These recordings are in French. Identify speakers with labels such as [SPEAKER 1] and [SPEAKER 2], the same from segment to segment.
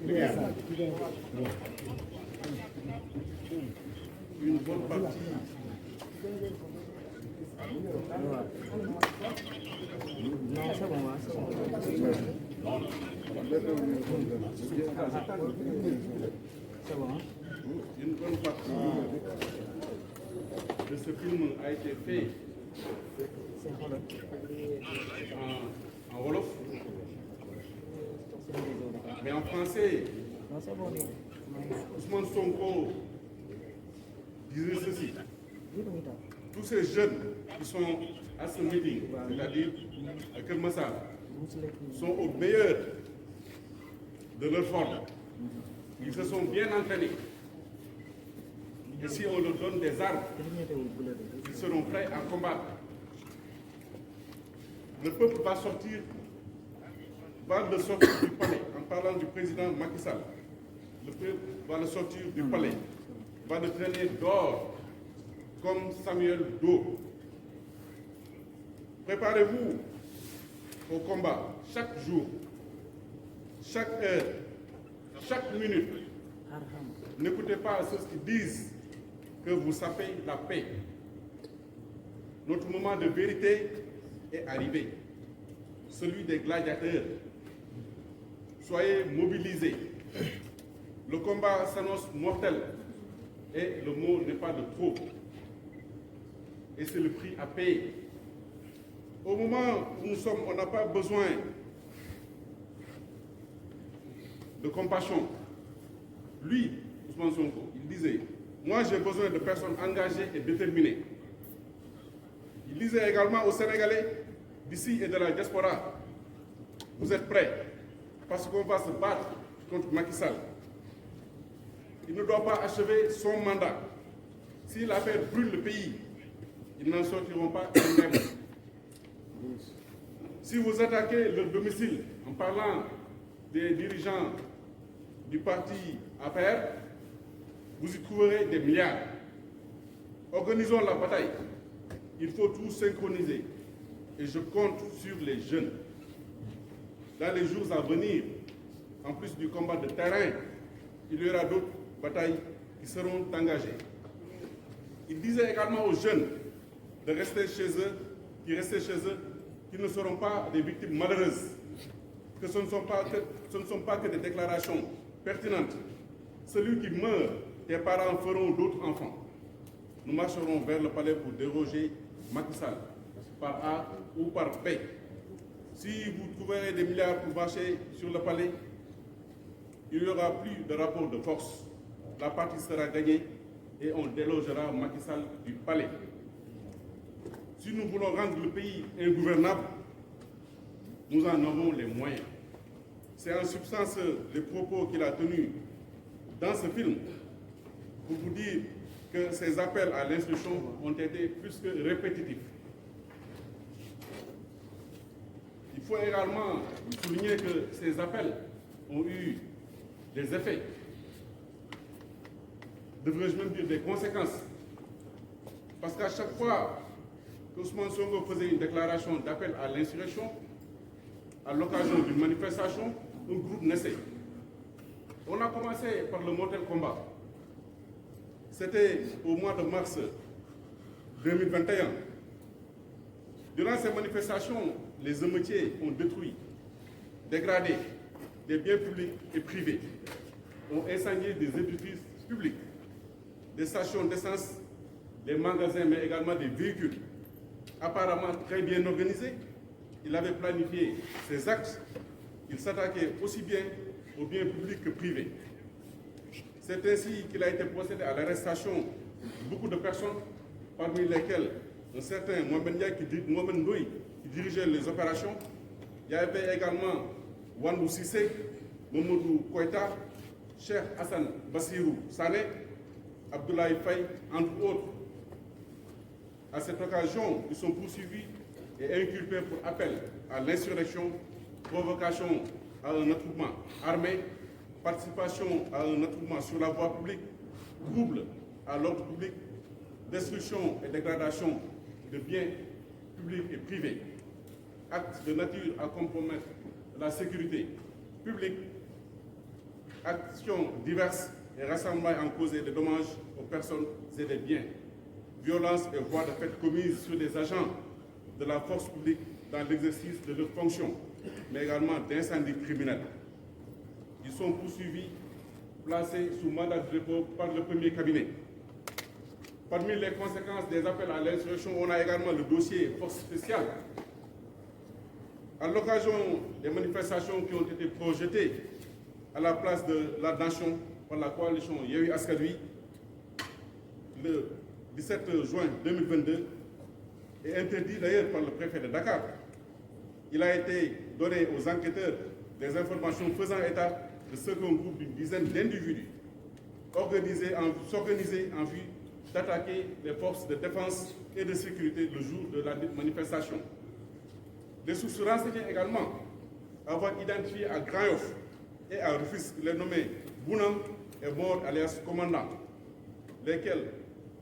[SPEAKER 1] Une bonne partie. Une bonne partie de ce film a été fait en Wolof, mais en français. Ousmane Sonko disait ceci: tous ces jeunes qui sont à ce meeting, c'est-à-dire à Kermassar, sont au meilleur de leur forme. Ils se sont bien entraînés. Et si on leur donne des armes, ils seront prêts à combattre. Le peuple va sortir, va le sortir du palais, en parlant du président Macky Sall. Le peuple va le sortir du palais, va le traîner dehors, comme Samuel Doe. Préparez-vous au combat chaque jour, chaque heure, chaque minute. N'écoutez pas ceux qui disent que vous sapez la paix. Notre moment de vérité est arrivé, celui des gladiateurs. Soyez mobilisés. Le combat s'annonce mortel et le mot n'est pas de trop. Et c'est le prix à payer. Au moment où nous sommes, on n'a pas besoin de compassion. Lui, Ousmane Sonko, il disait: moi j'ai besoin de personnes engagées et déterminées. Il disait également aux Sénégalais d'ici et de la diaspora: vous êtes prêts parce qu'on va se battre contre Macky Sall. Il ne doit pas achever son mandat. Si l'affaire brûle le pays, ils n'en sortiront pas eux-mêmes. Si vous attaquez leur domicile en parlant des dirigeants du parti APR, vous y trouverez des milliards. Organisons la bataille. Il faut tout synchroniser. Et je compte sur les jeunes. Dans les jours à venir, en plus du combat de terrain, il y aura d'autres batailles qui seront engagées. Il disait également aux jeunes de rester chez eux, qui ne seront pas des victimes malheureuses, que ce ne sont pas que des déclarations pertinentes. Celui qui meurt, tes parents feront d'autres enfants. Nous marcherons vers le palais pour déroger Macky Sall, par A ou par B. Si vous trouverez des milliards pour marcher sur le palais, il n'y aura plus de rapport de force. La partie sera gagnée et on délogera Macky Sall du palais. Si nous voulons rendre le pays ingouvernable, nous en avons les moyens. C'est en substance les propos qu'il a tenus dans ce film pour vous dire que ces appels à l'instruction ont été plus que répétitifs. Il faut également souligner que ces appels ont eu des effets, devrais-je même dire des conséquences. Parce qu'à chaque fois qu'Ousmane Sonko faisait une déclaration d'appel à l'insurrection, à l'occasion d'une manifestation, un groupe naissait. On a commencé par le mortel combat. C'était au mois de mars 2021. Durant ces manifestations, les émeutiers ont détruit, dégradé des biens publics et privés, ont incendié des édifices publics, des stations d'essence, des magasins, mais également des véhicules. Apparemment très bien organisés, il avait planifié ses actes, il s'attaquait aussi bien aux biens publics que privés. C'est ainsi qu'il a été procédé à l'arrestation de beaucoup de personnes, parmi lesquelles un certain Mohamed Ndoye qui dirigeait les opérations. Il y avait également Wandou Sissé, Mamadou Koïta, Cheikh Hassan Bassirou Sané, Abdoulaye Faye, entre autres. À cette occasion, ils sont poursuivis et inculpés pour appel à l'insurrection, provocation à un attroupement armé, participation à un attroupement sur la voie publique, trouble à l'ordre public, destruction et dégradation de biens publics et privés, actes de nature à compromettre la sécurité publique, actions diverses et rassemblements en cause des dommages aux personnes et des biens, violences et voies de fait commises sur des agents de la force publique dans l'exercice de leurs fonctions, mais également d'incendies criminels. Ils sont poursuivis, placés sous mandat de dépôt par le premier cabinet. Parmi les conséquences des appels à l'insurrection, on a également le dossier force spéciale. À l'occasion des manifestations qui ont été projetées à la place de la nation par la coalition Yewwi Askan Wi, le 17 juin 2022, et interdit d'ailleurs par le préfet de Dakar, il a été donné aux enquêteurs des informations faisant état de ce qu'un groupe d'une dizaine d'individus s'organisaient en vue d'attaquer les forces de défense et de sécurité le jour de la manifestation. Les sources renseignées également avoir identifié à Grand Yoff et à Rufisque les nommés Bounam et Mor alias Commandant, lesquels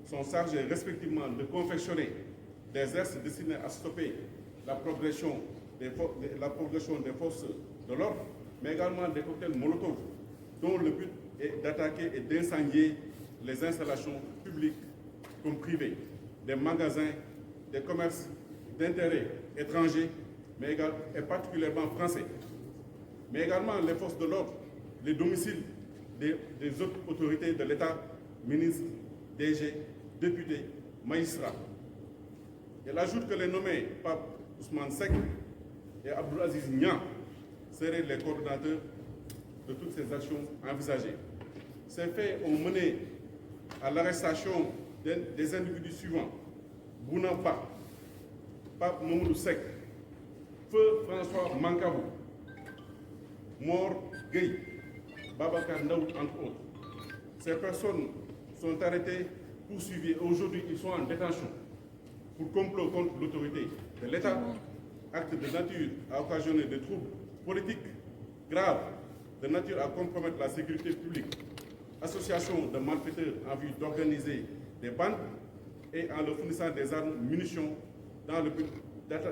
[SPEAKER 1] sont chargés respectivement de confectionner des exercices destinés à stopper la progression des forces de l'ordre, mais également des cocktails Molotov, dont le but est d'attaquer et d'incendier les installations publiques comme privées, des magasins, des commerces d'intérêt étrangers, mais également, et particulièrement français, mais également les forces de l'ordre, les domiciles des autres autorités de l'État, ministres, DG, députés, magistrats. Elle ajoute que les nommés Pape Ousmane Seck et Abdoul Aziz Niang seraient les coordonnateurs de toutes ces actions envisagées. Ces faits ont mené à l'arrestation des individus suivants: Bouna Ba, Pape Mamoudou Seck, Feu François Mankabou, Mor Gueye, Babacar Ndaoud, entre autres. Ces personnes sont arrêtées, poursuivies. Aujourd'hui, ils sont en détention pour complot contre l'autorité de l'État, acte de nature à occasionner des troubles politiques graves, de nature à compromettre la sécurité publique, association de malfaiteurs en vue d'organiser des bandes et en leur fournissant des armes, munitions, dans le but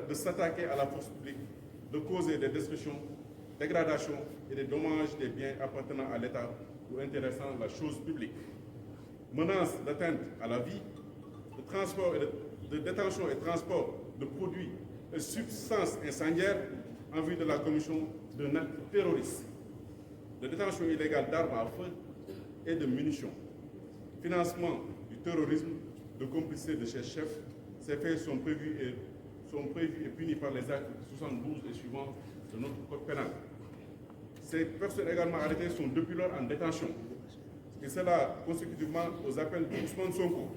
[SPEAKER 1] de s'attaquer à la force publique, de causer des destructions, dégradations et des dommages des biens appartenant à l'État ou intéressant la chose publique. Menaces d'atteinte à la vie, de transport et de détention et transport de produits et substances incendiaires en vue de la commission d'un acte terroriste, de détention illégale d'armes à feu et de munitions, financement du terrorisme, de complicité de ses chefs. Ces faits sont prévus et punis par les actes 72 et suivants de notre code pénal. Ces personnes également arrêtées sont depuis lors en détention, et cela consécutivement aux appels d'Ousmane Sonko.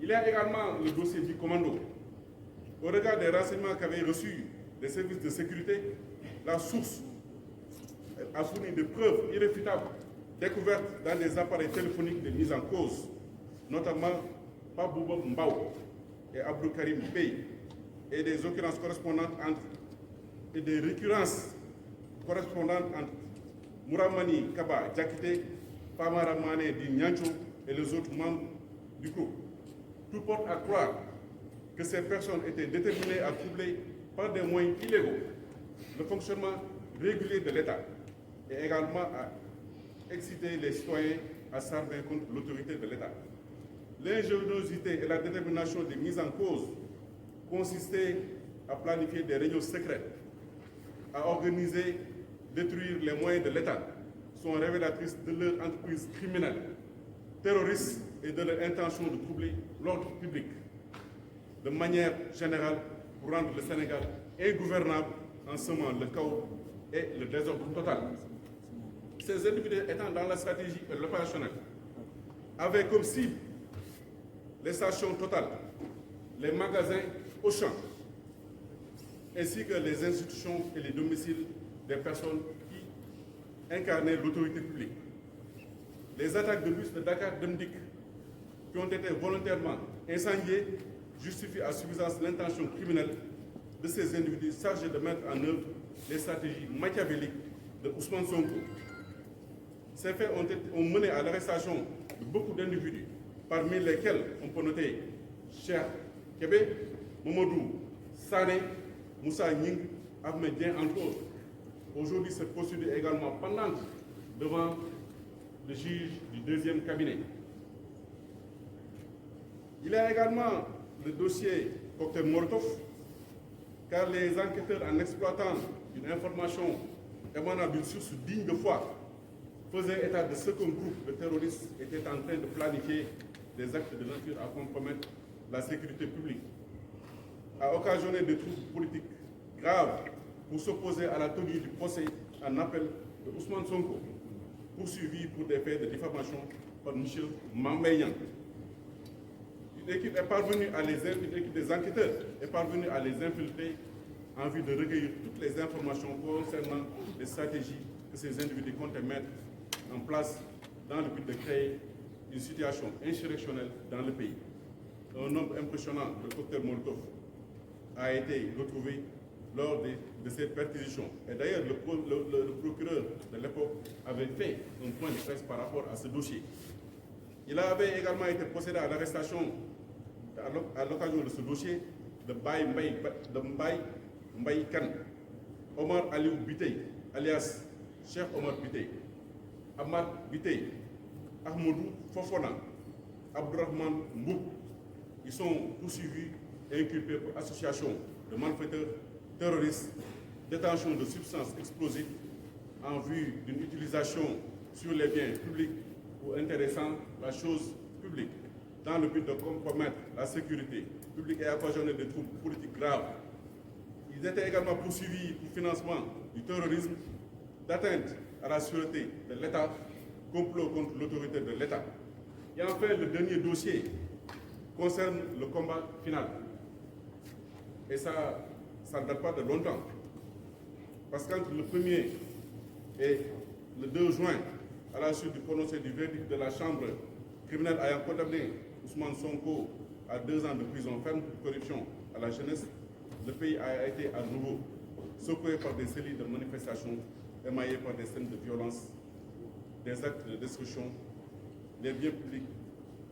[SPEAKER 1] Il y a également le dossier du commando. Au regard des renseignements qu'avaient reçus les services de sécurité, la source a fourni des preuves irréfutables découvertes dans des appareils téléphoniques de mise en cause, notamment par Bouba Mbao et Abdou Karim Bey, et des occurrences correspondantes et des récurrences correspondantes entre Mouramani Kaba Diakité, Famara Mané Di Nyancho et les autres membres du groupe. Tout porte à croire que ces personnes étaient déterminées à troubler par des moyens illégaux le fonctionnement régulier de l'État et également à exciter les citoyens à s'armer contre l'autorité de l'État. L'ingéniosité et la détermination des mises en cause consistaient à planifier des réunions secrètes, à organiser, détruire les moyens de l'État, sont révélatrices de leur entreprise criminelle, terroriste et de leur intention de troubler l'ordre public de manière générale pour rendre le Sénégal ingouvernable en semant le chaos et le désordre total. Ces individus étant dans la stratégie et l'opérationnel avaient comme cible les stations Total, les magasins Auchan, ainsi que les institutions et les domiciles des personnes qui incarnaient l'autorité publique. Les attaques de bus de Dakar Demdik qui ont été volontairement incendiées justifient à suffisance l'intention criminelle de ces individus chargés de mettre en œuvre les stratégies machiavéliques de Ousmane Sonko. Ces faits ont mené à l'arrestation de beaucoup d'individus, parmi lesquels on peut noter Cheikh Kébé, Mamadou Sané, Moussa Nying, Ahmed Dien, entre autres. Aujourd'hui, cette procédure est également pendante devant le juge du deuxième cabinet. Il y a également le dossier cocktail Molotov, car les enquêteurs, en exploitant une information émanant d'une source digne de foi, faisaient état de ce qu'un groupe de terroristes était en train de planifier des actes de nature à compromettre la sécurité publique, a occasionné des troubles politiques graves pour s'opposer à la tenue du procès en appel de Ousmane Sonko, poursuivi pour des faits de diffamation par M. Mambeyan. Une équipe des enquêteurs est parvenue à les infiltrer en vue de recueillir toutes les informations concernant les stratégies que ces individus comptaient mettre en place dans le but de créer une situation insurrectionnelle dans le pays. Un nombre impressionnant de cocktails Molotov a été retrouvé lors de cette perquisition. Et d'ailleurs, le procureur de l'époque avait fait un point de presse par rapport à ce dossier. Il avait également été procédé à l'arrestation, à l'occasion de ce dossier, de Mbaye Kane, Omar Aliou Bitey, alias Cheikh Omar Bitey, Ahmad Bitey, Ahmadou Fofona, Abdourahmane Mbouk. Ils sont poursuivis et inculpés pour association de malfaiteurs terroristes, détention de substances explosives en vue d'une utilisation sur les biens publics ou intéressant la chose publique, dans le but de compromettre la sécurité publique et occasionner des troubles politiques graves. Ils étaient également poursuivis pour financement du terrorisme, d'atteinte à la sûreté de l'État, complot contre l'autorité de l'État. Et enfin, le dernier dossier concerne le combat final. Et ça ne date pas de longtemps. Parce qu'entre le 1er et le 2 juin, à la suite du prononcé du verdict de la Chambre criminelle ayant condamné Ousmane Sonko à 2 ans de prison ferme pour corruption à la jeunesse, le pays a été à nouveau secoué par des séries de manifestations émaillées par des scènes de violence, des actes de destruction, des biens publics,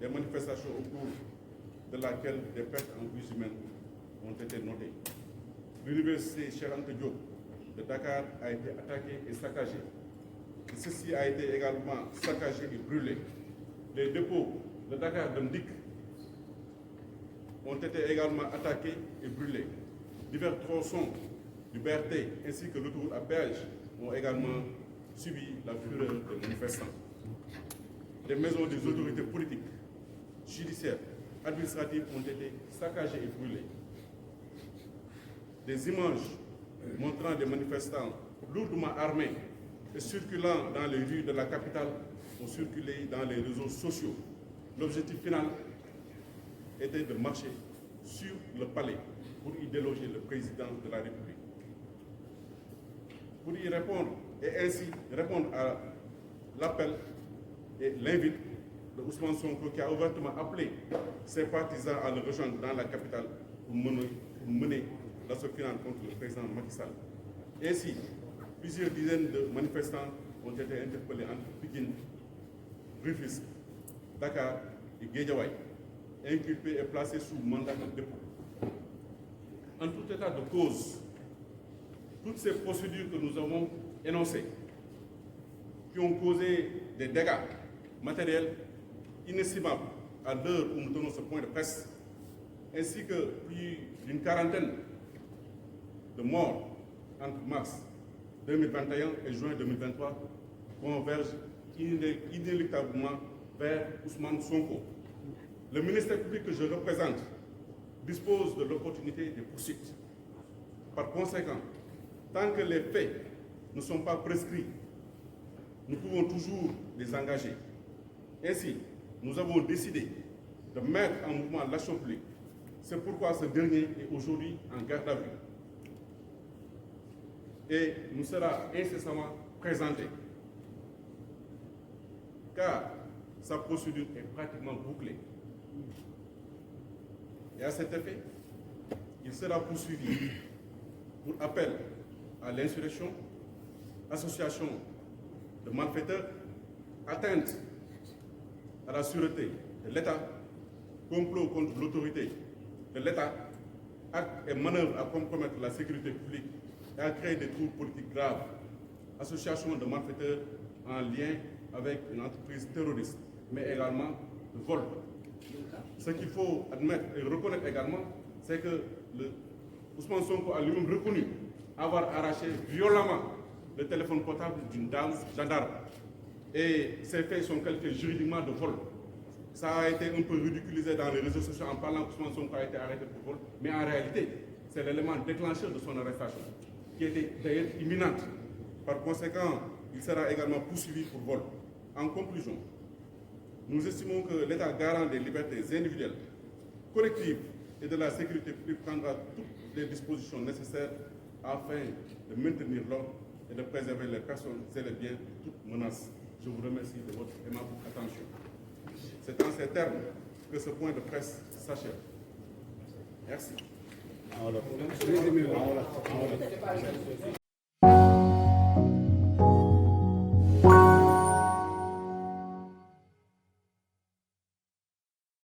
[SPEAKER 1] des manifestations au cours de laquelle des pertes en vies humaines ont été notées. L'université Cheikh Anta Diop de Dakar a été attaquée et saccagée. Et ceci a été également saccagé et brûlé. Les dépôts de Dakar de Ndik ont été également attaqués et brûlés. Divers tronçons du BRT ainsi que l'autoroute à péage ont également subi la fureur des manifestants. Les maisons des autorités politiques, judiciaires, administratives ont été saccagées et brûlées. Des images montrant des manifestants lourdement armés et circulant dans les rues de la capitale ont circulé dans les réseaux sociaux. L'objectif final était de marcher sur le palais pour y déloger le président de la République. Pour y répondre et ainsi répondre à l'appel et l'invite de Ousmane Sonko qui a ouvertement appelé ses partisans à le rejoindre dans la capitale pour mener l'assaut final contre le président Macky Sall. Ainsi, plusieurs dizaines de manifestants ont été interpellés entre Pikine, Rufisque, Dakar et Guédiawaye, inculpés et placés sous mandat de dépôt. En tout état de cause, toutes ces procédures que nous avons énoncées, qui ont causé des dégâts matériels inestimables à l'heure où nous tenons ce point de presse, ainsi que plus d'une quarantaine de morts entre mars 2021 et juin 2023, convergent inéluctablement vers Ousmane Sonko. Le ministère public que je représente dispose de l'opportunité des poursuites. Par conséquent, tant que les faits ne sont pas prescrits, nous pouvons toujours les engager. Ainsi, nous avons décidé de mettre en mouvement l'action publique. C'est pourquoi ce dernier est aujourd'hui en garde à vue et nous sera incessamment présenté, car sa procédure est pratiquement bouclée. Et à cet effet, il sera poursuivi pour appel à l'insurrection, association de malfaiteurs, atteinte à la sûreté de l'État, complot contre l'autorité de l'État, actes et manœuvres à compromettre la sécurité publique et à créer des troubles politiques graves, association de malfaiteurs en lien avec une entreprise terroriste, mais également de vol. Ce qu'il faut admettre et reconnaître également, c'est que Ousmane Sonko a lui-même reconnu avoir arraché violemment le téléphone portable d'une dame gendarme. Et ces faits sont qualifiés juridiquement de vol. Ça a été un peu ridiculisé dans les réseaux sociaux en parlant qu'Ousmane Sonko a été arrêté pour vol, mais en réalité, c'est l'élément déclencheur de son arrestation, qui était d'ailleurs imminente. Par conséquent, il sera également poursuivi pour vol. En conclusion, nous estimons que l'État garant des libertés individuelles, collectives et de la sécurité publique prendra toutes les dispositions nécessaires afin de maintenir l'ordre et de préserver les personnes et les biens de toute menace. Je vous remercie de votre aimable attention. C'est en ces termes que ce point de presse s'achève. Merci.